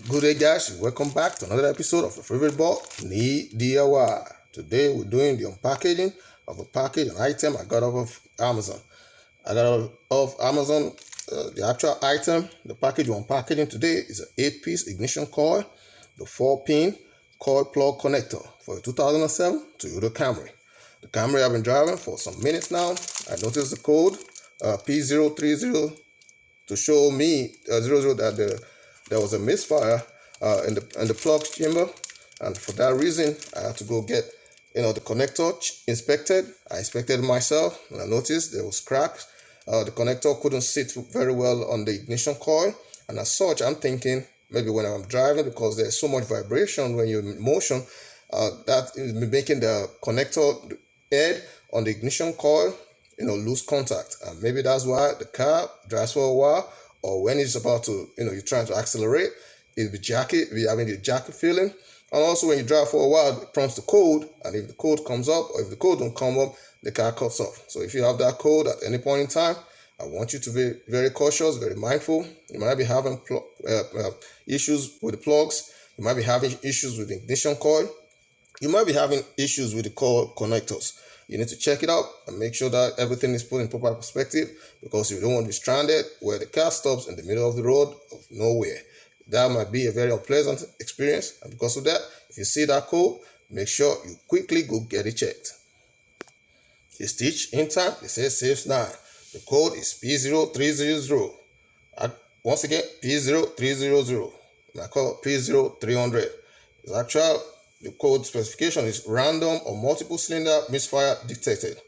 Good day, guys. Welcome back to another episode of your favorite book, NIYI-DIY. Today we're doing the unpackaging of a package, an item I got off of Amazon. The actual item, the package we're unpackaging today is an 8-piece ignition coil, the 4-pin coil plug connector for a 2007 Toyota Camry. The Camry I've been driving for some minutes now. I noticed the code P0300 to show me 00 that there was a misfire in the plug chamber, and for that reason I had to go get the connector inspected. I inspected it myself and I noticed there was cracks. The connector couldn't sit very well on the ignition coil, and as such I'm thinking maybe when I'm driving, because there's so much vibration when you're in motion, that is making the connector head on the ignition coil lose contact, and maybe that's why the car drives for a while, or when it's about to you're trying to accelerate, it'll be having the jacket feeling. And also when you drive for a while, it prompts the code, and if the code comes up, or if the code don't come up, the car cuts off. So if you have that code at any point in time, I want you to be very cautious, very mindful. You might be having issues with the plugs. You might be having issues with the ignition coil. You might be having issues with the coil connectors. You need to check it out and make sure that everything is put in proper perspective, because you don't want to be stranded where the car stops in the middle of the road of nowhere. That might be a very unpleasant experience, and because of that, if you see that code, make sure you quickly go get it checked. You stitch in time, it says saves 9. The code is P0300. Once again, P0300. I call it P0300. It's actual. The code specification is random or multiple cylinder misfire detected.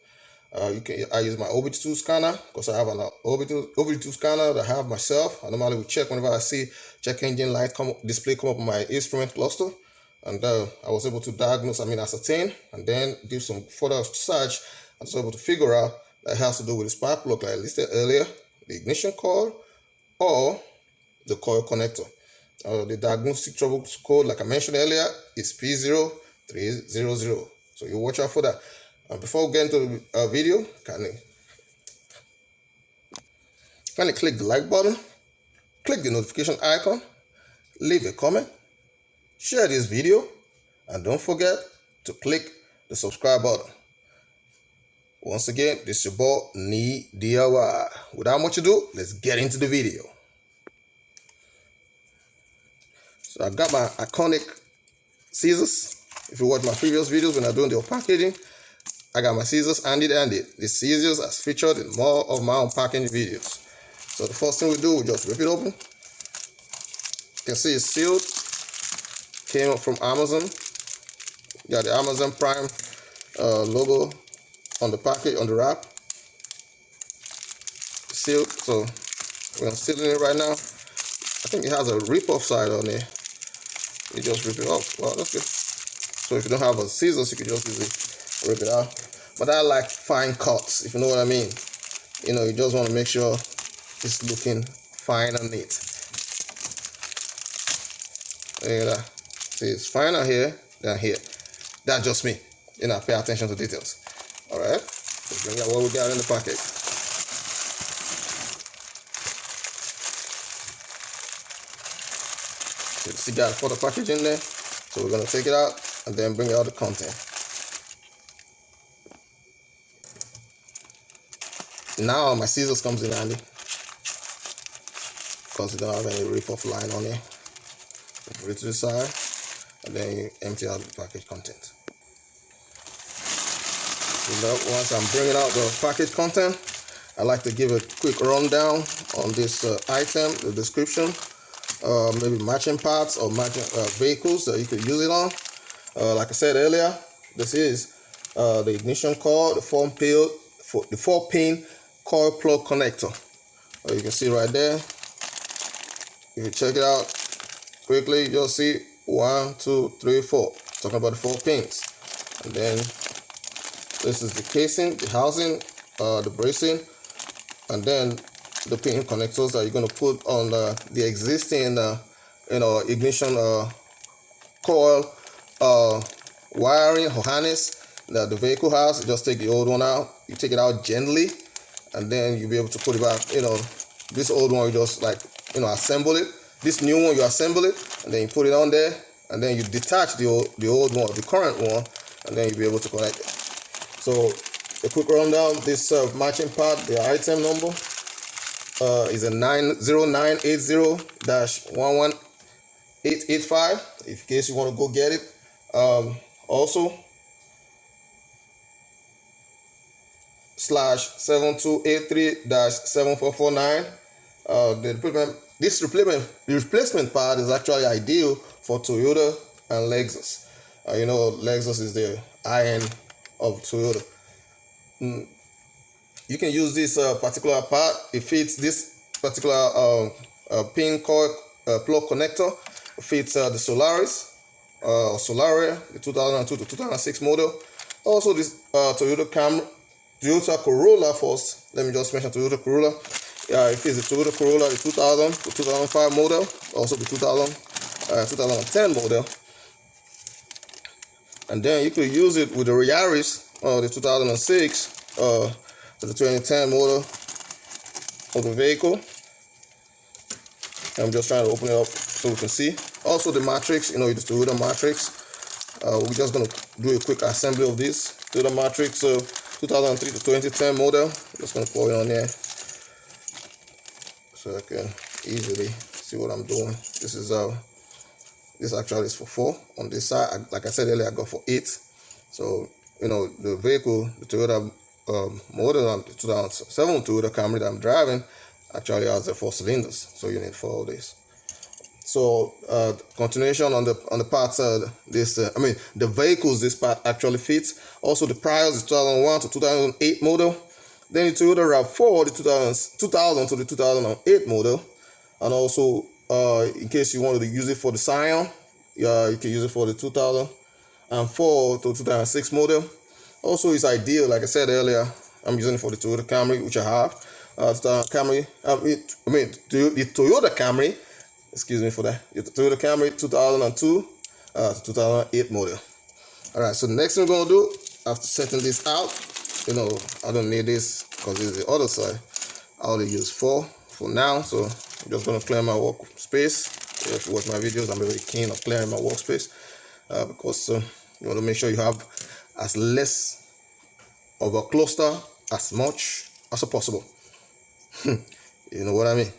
I use my OBD2 scanner because I have an OBD2 scanner that I have myself. I normally will check whenever I see check engine light display come up on my instrument cluster, and I was able to ascertain, and then do some further search. I was able to figure out that it has to do with the spark plug like I listed earlier, the ignition coil, or the coil connector. The diagnostic trouble code, like I mentioned earlier, is P0300. So you watch out for that. Before we get into the video, kindly click the like button, click the notification icon, leave a comment, share this video, and don't forget to click the subscribe button. Once again, this is your boy NIYI-DIY. Without much ado, let's get into the video. So I got my iconic scissors. If you watch my previous videos when I'm doing the packaging, I got my scissors handy. The scissors are featured in more of my unpacking videos. So the first thing we do, we just rip it open. You can see it's sealed. Came up from Amazon. Got the Amazon Prime logo on the package, on the wrap. Sealed. So we're sealing it right now. I think it has a rip-off side on it. You just rip it off. Well, that's good. So if you don't have a scissors, you can just easily rip it out. But I like fine cuts, if you know what I mean. You just want to make sure it's looking fine and neat. Look at that. See, it's finer here than here. That's just me. Pay attention to details. All right. Let's bring out what we got in the package. You see, got a photo package in there, so we're gonna take it out and then bring out the content. Now my scissors comes in handy because you don't have any rip-off line on it. Put it to the side, and then you empty out the package content. Once I'm bringing out the package content, I like to give a quick rundown on this item, the description. Maybe matching parts or matching vehicles that you could use it on. Like I said earlier, this is the ignition coil, the 4-pin coil plug connector. You can see right there. If you check it out quickly, you'll see 1, 2, 3, 4. Talking about the 4 pins. And then this is the casing, the housing, the bracing, and then the pin connectors that you're going to put on the existing ignition coil wiring or harness that the vehicle has. You just take the old one out. You take it out gently, and then you'll be able to put it back. This old one, you just assemble it this new one, you assemble it, and then you put it on there, and then you detach the old one, the current one, and then you'll be able to connect it. So a quick rundown, this matching part, the item number is a 0980-11885, in case you want to go get it. Also /7283-7449. The replacement part is actually ideal for Toyota and Lexus. You know, Lexus is the high end of Toyota. You can use this particular part. It fits this particular pin coil plug connector. It fits the Solaris Solaria, the 2002 to 2006 model. Also this Toyota Corolla first. Let me just mention Toyota Corolla. It fits the Toyota Corolla, the 2000 to 2005 model. Also the 2010 model. And then you could use it with the Yaris, the 2006 to the 2010 model of the vehicle. I'm just trying to open it up so we can see. Also the matrix, you know, the Toyota matrix. We're just going to do a quick assembly of this Toyota matrix 2003 to 2010 model. I'm just going to pour it on there so I can easily see what I'm doing. This actually is for 4 on this side. Like I said earlier, I got for 8. So, you know, the vehicle, the Toyota model, the 2007 Toyota Camry that I'm driving, actually has the 4 cylinders. So you need 4 of these. So continuation on the parts, the vehicles this part actually fits. Also the Prius, the 2001 to 2008 model. Then the Toyota RAV4, the 2000 to the 2008 model. And also in case you wanted to use it for the Scion, you can use it for the 2004 to 2006 model. Also it's ideal, like I said earlier, I'm using it for the Toyota Camry, which I have. The Toyota Camry, excuse me for that. The Toyota Camry 2002 to 2008 model. All right, so the next thing we're gonna do after setting this out, you know, I don't need this because it's the other side. I only use 4 for now, so I'm just gonna clear my workspace. If you watch my videos, I'm very keen on clearing my workspace because you want to make sure you have as less of a cluster as much as possible. You know what I mean?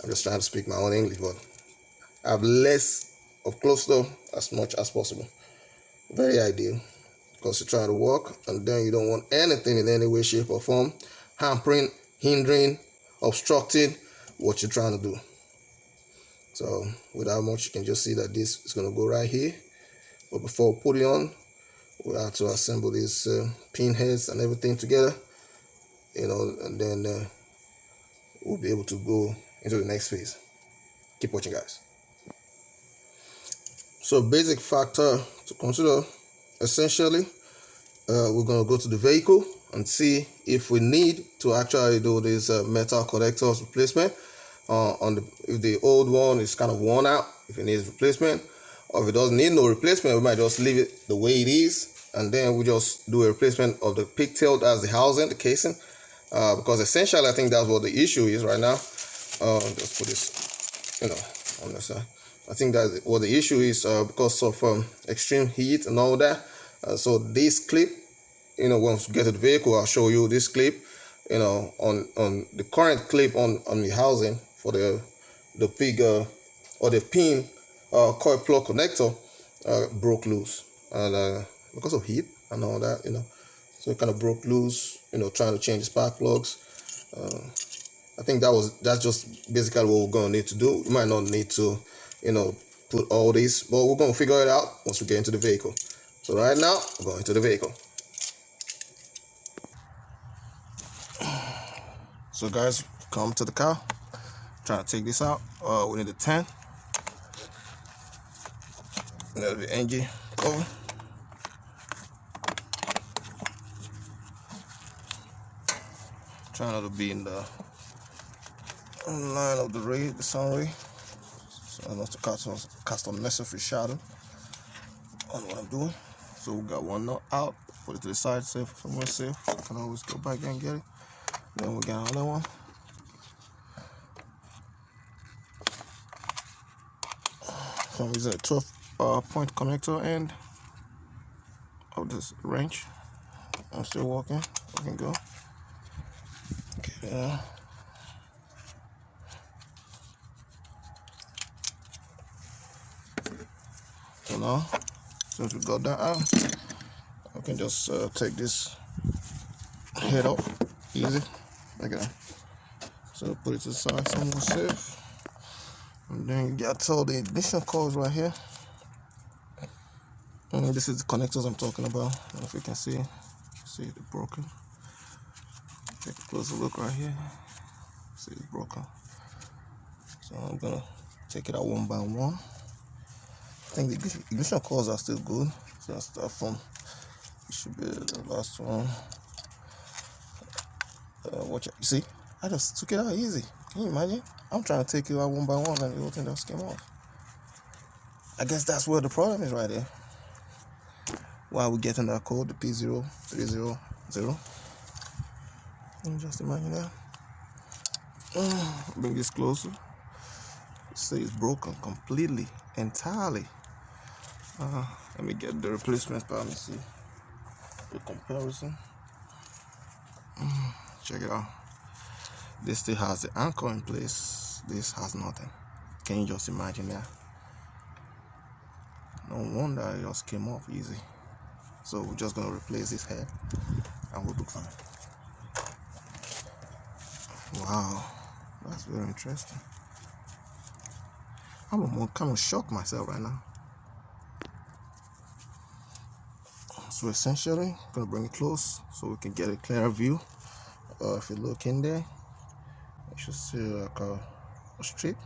I'm just trying to speak my own English, but have less of cluster as much as possible. Very ideal because you're trying to work and then you don't want anything in any way, shape, or form hampering, hindering, obstructing what you're trying to do. So without much, you can just see that this is going to go right here. But before we put it on, we have to assemble these pin heads and everything together, you know, and then we'll be able to go into the next phase. Keep watching, guys. So basic factor to consider, essentially, we're going to go to the vehicle and see if we need to actually do this metal connectors replacement. If the old one is kind of worn out, if it needs replacement, or if it doesn't need no replacement, we might just leave it the way it is, and then we just do a replacement of the pigtail, that's the housing, the casing, because essentially I think that's what the issue is right now. Just put this, you know, on the side. I think that's what the issue is because of extreme heat and all that. So this clip, you know, once we get to the vehicle, I'll show you this clip, you know, on the current clip on the housing for the pig or the pin coil plug connector broke loose, and because of heat and all that, you know, so it kind of broke loose, you know, trying to change the spark plugs. I think that's just basically what we're gonna need to do. We might not need to, you know, put all this, but we're gonna figure it out once we get into the vehicle. So right now, we're going into the vehicle. So guys, come to the car. Trying to take this out. We need a 10. There's the engine cover. Trying not to be in the line of the ray, the sun ray, so not to cast unnecessary shadow on what I'm doing. So we got one nut out, put it to the side, safe, somewhere safe. I can always go back and get it. Then we got another one. I'm using a 12 point connector end of this wrench. I'm still working. I can go. Okay. So now, since we got that out, I can just take this head off easy. Like that. So put it to the side somewhere safe. And then you got all the ignition coils right here. And this is the connectors I'm talking about. I don't know if you can see they're broken. Take a closer look right here. See, it's broken. So I'm gonna take it out one by one. I think the ignition coils are still good. So I'll start from, it should be the last one. Watch it. You see, I just took it out easy. Can you imagine? I'm trying to take it out one by one and the whole thing just came off. I guess that's where the problem is right there. While we're getting that code, the P0300. Just imagine that. Bring this closer. See, it's broken completely, entirely. Let me get the replacement part. Let me see the comparison. Check it out. This still has the anchor in place. This has nothing. Can you just imagine that? No wonder it just came off easy. So we're just gonna replace this head and we'll be fine. Wow, that's very interesting. I'm kind of shocked myself right now. So essentially, I'm gonna bring it close so we can get a clearer view. If you look in there, you should see like a strip,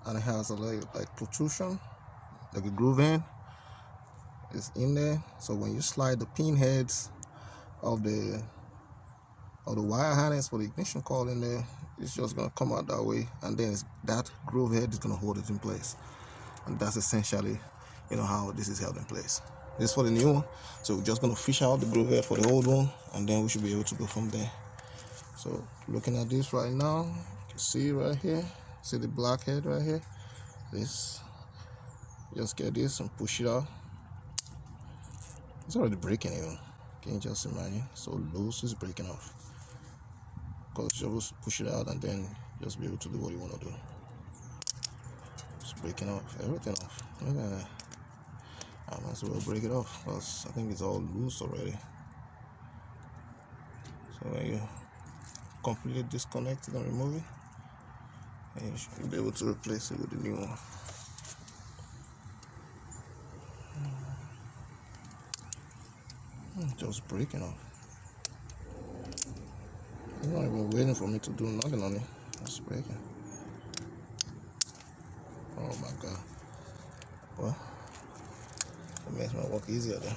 and it has a like protrusion, like a groove end is in there. So when you slide the pin heads of the wire harness for the ignition coil in there, it's just gonna come out that way, and then that groove head is gonna hold it in place. And that's essentially, how this is held in place. This is for the new one, so we're just gonna fish out the groove head for the old one, and then we should be able to go from there. So looking at this right now, you can see right here, see the black head right here. This, just get this and push it out. It's already breaking even. Can you just imagine? So loose, is breaking off. Because just push it out and then just be able to do what you want to do. It's breaking off, everything off. Look at that. I might as well break it off because I think it's all loose already. So when you completely disconnect it and remove it, and you should be able to replace it with the new one. Just breaking off. It's not even waiting for me to do nothing on it. It's breaking. Oh my god. Well, it makes my work easier then.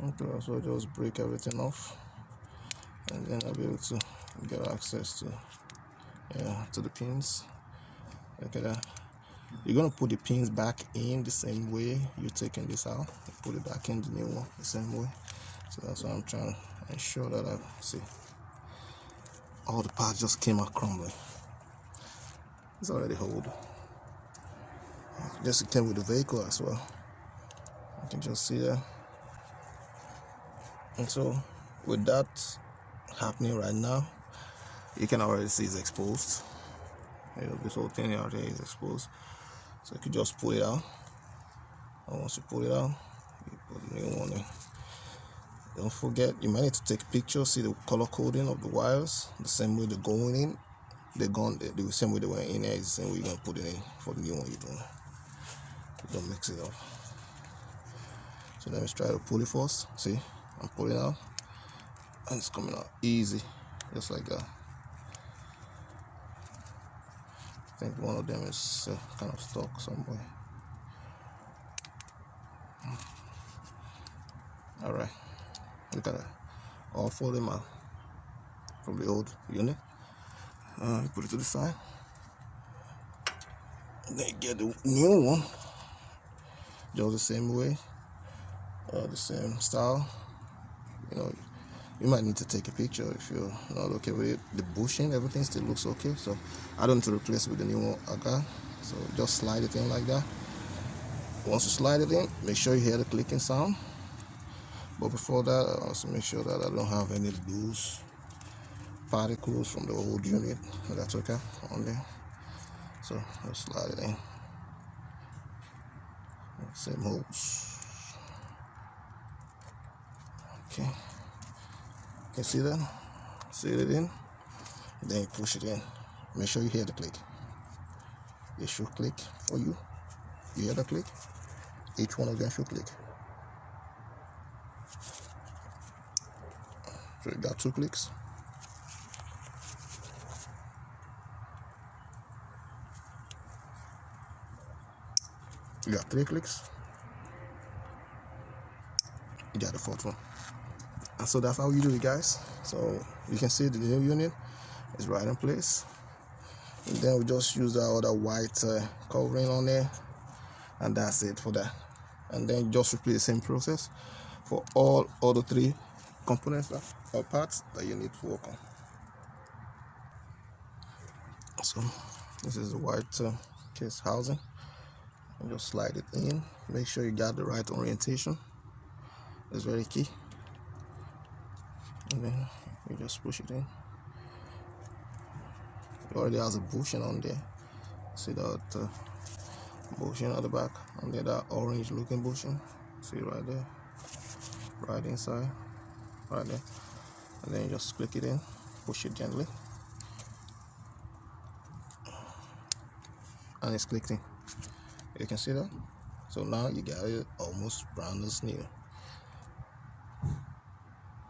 Okay, so just break everything off, and then I'll be able to get access to the pins. Look at that. You're gonna put the pins back in the same way you're taking this out. Put it back in the new one the same way. So that's what I'm trying to ensure that I see. All the parts just came out crumbling. It's already hold. Just came with the vehicle as well. You can just see that. And so with that happening right now, you can already see it's exposed. This whole thing out here is exposed. So you can just pull it out. And once you pull it out, you put the new one in. Don't forget, you might need to take a picture, see the color coding of the wires, the same way they're going in. The same way they went in there is the same way you're going to put it in for the new one you're doing. You don't mix it up. So let me try to pull it first. See, I'm pulling out, and it's coming out easy, just like that. I think one of them is kind of stuck somewhere. Alright, look at that. All four of them are from the old unit. Put it to the side. Then you get the new one, just the same way, the same style. You might need to take a picture if you're not okay with it. The bushing, everything still looks okay, so I don't need to replace it with the new one I got. So just slide it in like that. Once you slide it in, make sure you hear the clicking sound. But before that, I also make sure that I don't have any loose particles from the old unit that I took out on there. So just slide it in. Same holes. Okay. You see that? Seal it in. Then you push it in. Make sure you hear the click. It should click for you. You hear the click? Each one of them should click. So you got 2 clicks. You got 3 clicks. You got the 4th one. And so that's how you do it, guys. So you can see the new unit is right in place. And then we just use that other white covering on there, and that's it for that. And then you just repeat the same process for all other 3 components or parts that you need to work on. So this is the white case housing. And just slide it in. Make sure you got the right orientation. It's very key. And then you just push it in. It already has a bushing on there. See that bushing at the back, and then that orange looking bushing. See right there, right inside, right there. And then you just click it in, push it gently, and it's clicked in. You can see that. So now you got it almost brand new.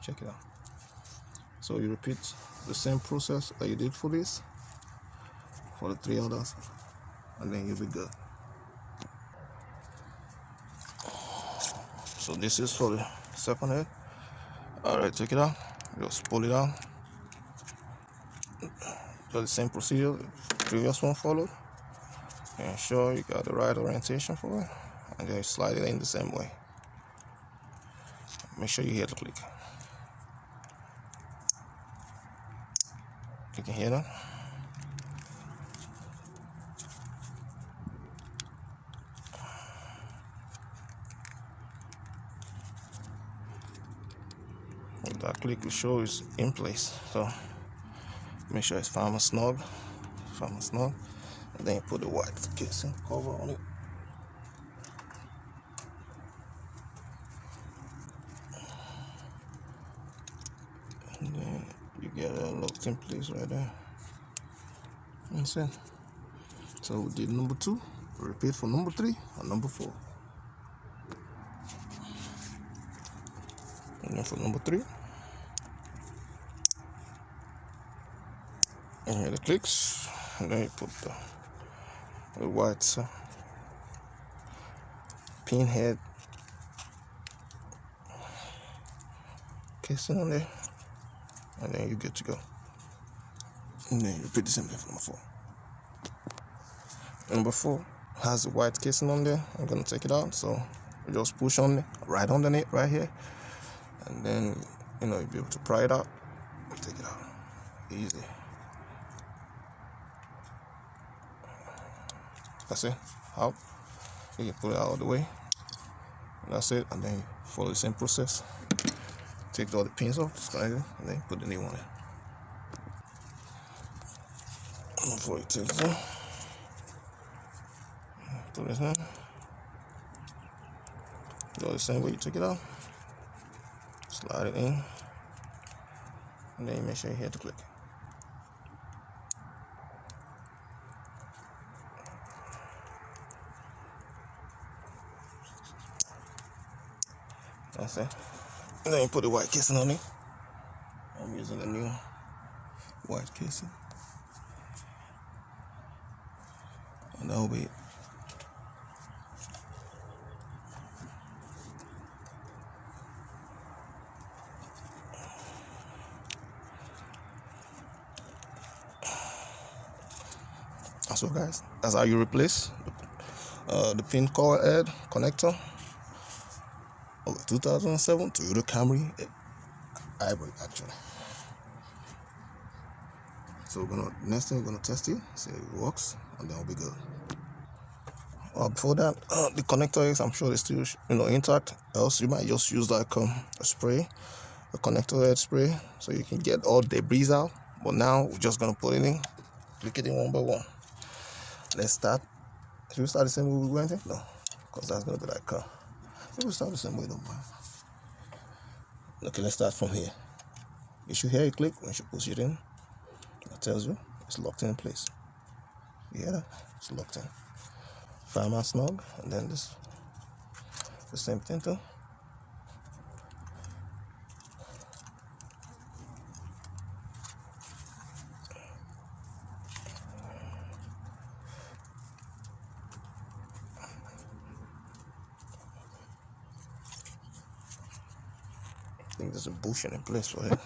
Check it out. So you repeat the same process that you did for this for the 3 others, and then you'll be good. So this is for the 2nd head. Alright, check it out. Just pull it out. Just the same procedure the previous one followed. Ensure you got the right orientation for it, and then you slide it in the same way. Make sure you hear the click. You can hear that. That click will show is in place. So make sure it's firm and snug. And then you put the white casing cover on it. And then you get it locked in place right there. That's it. So we did number 2. Repeat for number 3 and number 4. And then for number 3. And here the clicks. And then you put the white pin head casing on there, and then you're good to go. And then you repeat the same thing for number 4. Number 4 has the white casing on there. I'm gonna take it out, so you just push on it right underneath right here, and then you'll be able to pry it out and take it out easy. That's it. Out. You can pull it out of the way. That's it. And then you follow the same process. Take all the pins off, slide it, and then put the new one in. Before you take this in, put this in. Go the same way you took it out. Slide it in. And then you make sure you hit the click. That's it. And then you put the white casing on it. I'm using the new white casing. And that'll be it. So guys, that's how you replace the pin coil head connector of a 2007 Toyota Camry hybrid actually. So next thing we're gonna test it, see if it works, and then we'll be good. Before that, the connector is, I'm sure it's still intact. Else you might just use like a spray, a connector head spray, so you can get all debris out. But now we're just gonna put it in, click it in one by one. Let's start. Should we start the same way we went in? No, because that's gonna be like we'll start the same way, don't mind. Okay, let's start from here. You should hear it click when you push it in. It tells you it's locked in place. You hear that? It's locked in. Fireman snug, and then the same thing too. I think there's a bushing in place for it.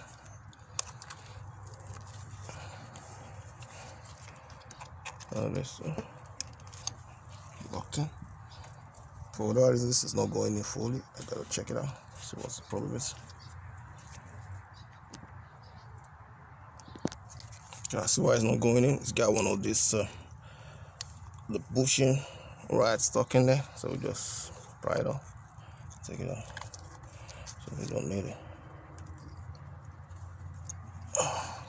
This locked in. For whatever reason, this is not going in fully. I gotta check it out, see what's the problem is. I see why it's not going in. It's got one of this the bushing right stuck in there, so we just pry it off, take it off, so we don't need it.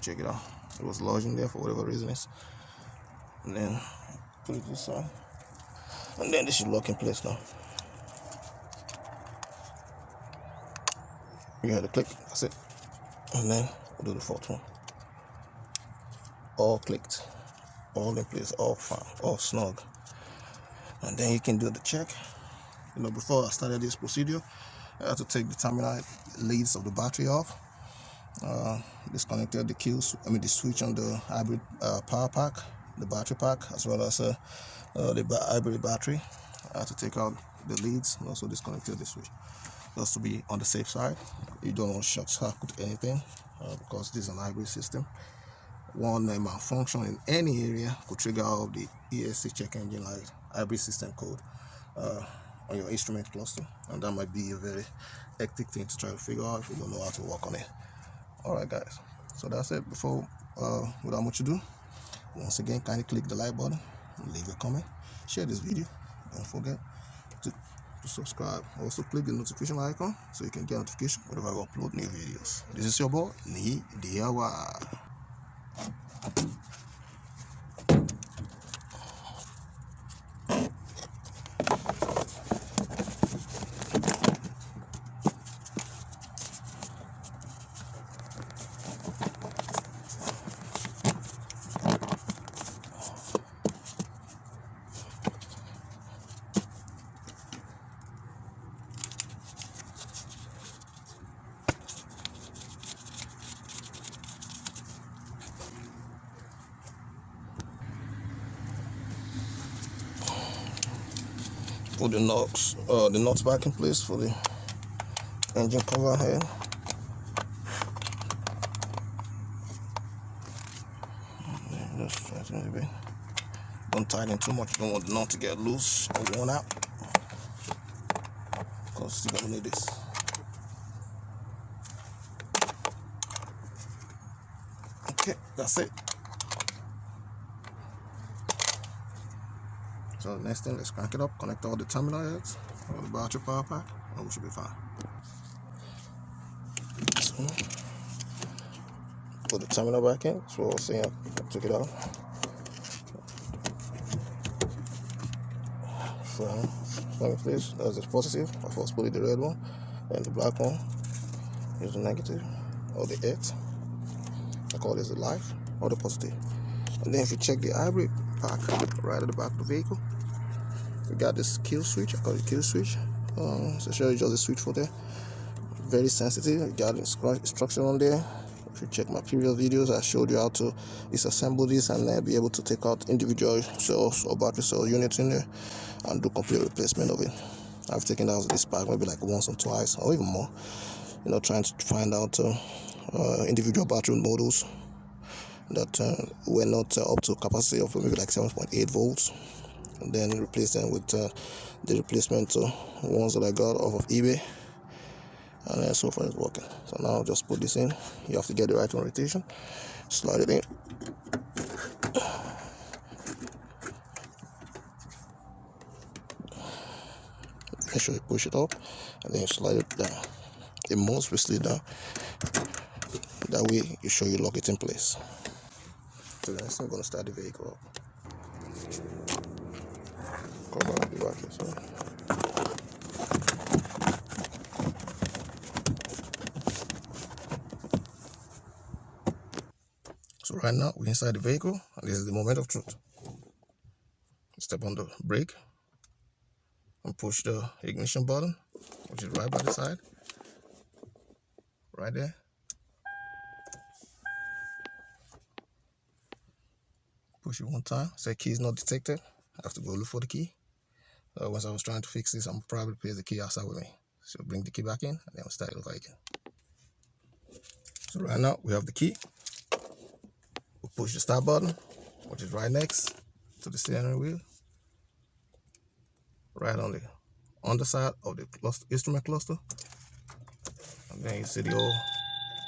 Check it out, it was lodged in there for whatever reason is. And then put it this side, and then this should lock in place now. You had to click, that's it. And then we'll do the fourth one. All clicked, all in place, all fine, all snug. And then you can do the check. Before I started this procedure, I had to take the terminal leads of the battery off. Disconnected the switch on the hybrid power pack, the battery pack, as well as the hybrid battery. I had to take out the leads and also disconnected the switch, just to be on the safe side. You don't want to short circuit anything because this is an hybrid system. One malfunction in any area could trigger out the ESC check engine light hybrid system code on your instrument cluster, and that might be a very hectic thing to try to figure out if you don't know how to work on it. Alright guys, so that's it. Before without much ado, once again, kindly click the like button, leave a comment, share this video, don't forget to subscribe. Also click the notification icon so you can get notification whenever I upload new videos. This is your boy NIYI-DIY. Put the nuts back in place for the engine cover head. Just tighten it a bit. Don't tighten too much. You don't want the nut to get loose or worn out, because you're gonna need this. Okay, that's it. So next thing, let's crank it up, connect all the terminal heads, all the battery power pack, and we should be fine. So, put the terminal back in. So I was saying, I took it out. So please, that's the positive. I first put it the red one, and the black one is the negative, or the 8. I call this the life, or the positive. And then if you check the hybrid pack right at the back of the vehicle, we got this kill switch. I call it kill switch. So show you just the switch for there. Very sensitive. You got instruction on there. If you check my previous videos, I showed you how to disassemble this and be able to take out individual cells or battery cell units in there and do complete replacement of it. I've taken out this pack maybe like once or twice or even more, trying to find out individual battery models that were not up to capacity of maybe like 7.8 volts, and then replace them with the replacement ones that I got off of eBay. and then so far it's working. So now I'll just put this in. You have to get the right orientation, slide it in. Make sure you push it up, and then you slide it down. It must be slid down. That way you sure you lock it in place. So then I'm going to start the vehicle up. Come on, the back here, sorry. So right now we're inside the vehicle, and this is the moment of truth. Step on the brake and push the ignition button, which is right by the side, right there. Push it one time. Say key is not detected. I have to go look for the key. Once I was trying to fix this, I'm probably place the key outside with me. So bring the key back in, and then we'll start it over again. So right now we have the key. We'll push the start button, which is right next to the steering wheel, right on the underside of the instrument cluster. And then you see the old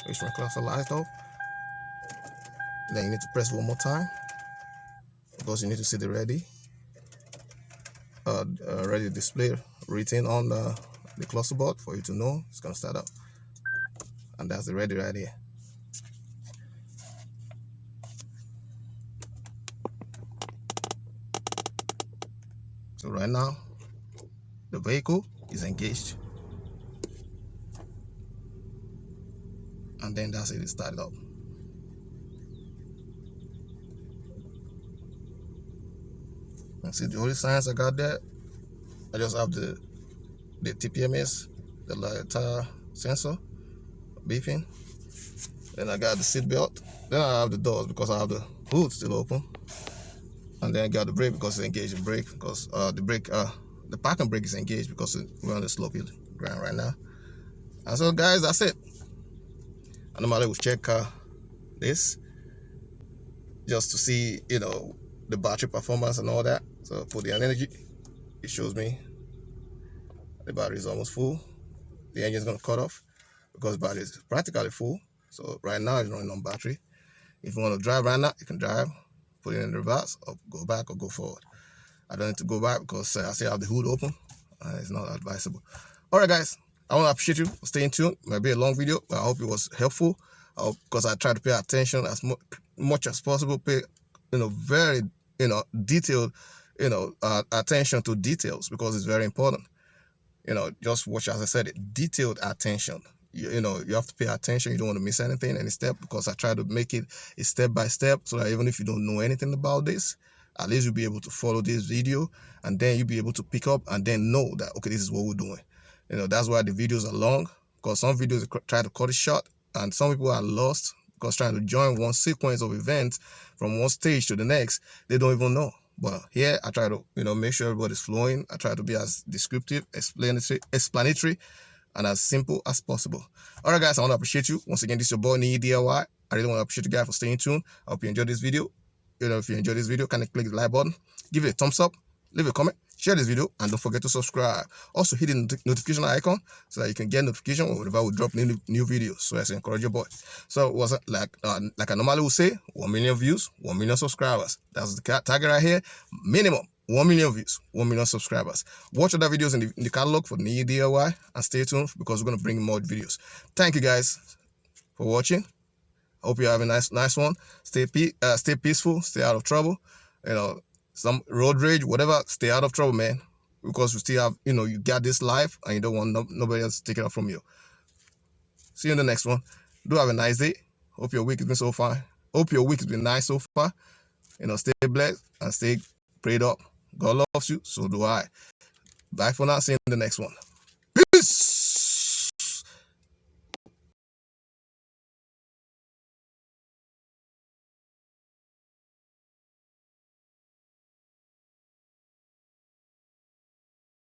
instrument cluster light off. Then you need to press one more time, because you need to see the ready display written on the cluster board for you to know it's going to start up. And that's the ready right here. So right now the vehicle is engaged, and then that's it, it started up. And see the only signs I got there, I just have the TPMS, the tire sensor beeping. Then I got the seat belt. Then I have the doors because I have the hood still open. And then I got the brake because it's engaged in brake, because the parking brake is engaged because we're on the slopey ground right now. And so guys, that's it. I normally will check this just to see, you know, the battery performance and all that. So put the energy, it shows me the battery is almost full. The engine is going to cut off because the battery is practically full. So right now it's running on battery. If you want to drive right now, you can drive, put it in reverse, or go back or go forward. I don't need to go back because I still have the hood open. It's not advisable. All right, guys, I want to appreciate you for staying tuned. It might be a long video, but I hope it was helpful, because I try to pay attention as much as possible. Pay, very, detailed, attention to details, because it's very important. Just watch, as I said, detailed attention. You have to pay attention. You don't want to miss anything, any step, because I try to make it a step by step, so that even if you don't know anything about this, at least you'll be able to follow this video, and then you'll be able to pick up and then know that, okay, this is what we're doing. That's why the videos are long, because some videos try to cut it short, and some people are lost because trying to join one sequence of events from one stage to the next, they don't even know. But here I try to, make sure everybody's flowing. I try to be as descriptive, explanatory, and as simple as possible. All right, guys, I want to appreciate you. Once again, this is your boy, NIYI-DIY. I really want to appreciate you guys for staying tuned. I hope you enjoyed this video. If you enjoyed this video, can you click the like button, give it a thumbs up, leave a comment, share this video, and don't forget to subscribe. Also hit the notification icon so that you can get notification whenever we drop new videos, so as to encourage your boy. So it was like I normally would say, 1 million views, 1 million subscribers. That's the target right here. Minimum 1 million views, 1 million subscribers. Watch other videos in the catalog for NIYI-DIY, and stay tuned, because we're going to bring more videos. Thank you guys for watching. I hope you have a nice one. Stay peaceful, stay out of trouble. Some road rage, whatever, stay out of trouble, man. Because we still have, you got this life, and you don't want nobody else to take it up from you. See you in the next one. Do have a nice day. Hope your week has been so far. Hope your week has been nice so far. Stay blessed and stay prayed up. God loves you, so do I. Bye for now. See you in the next one. Peace.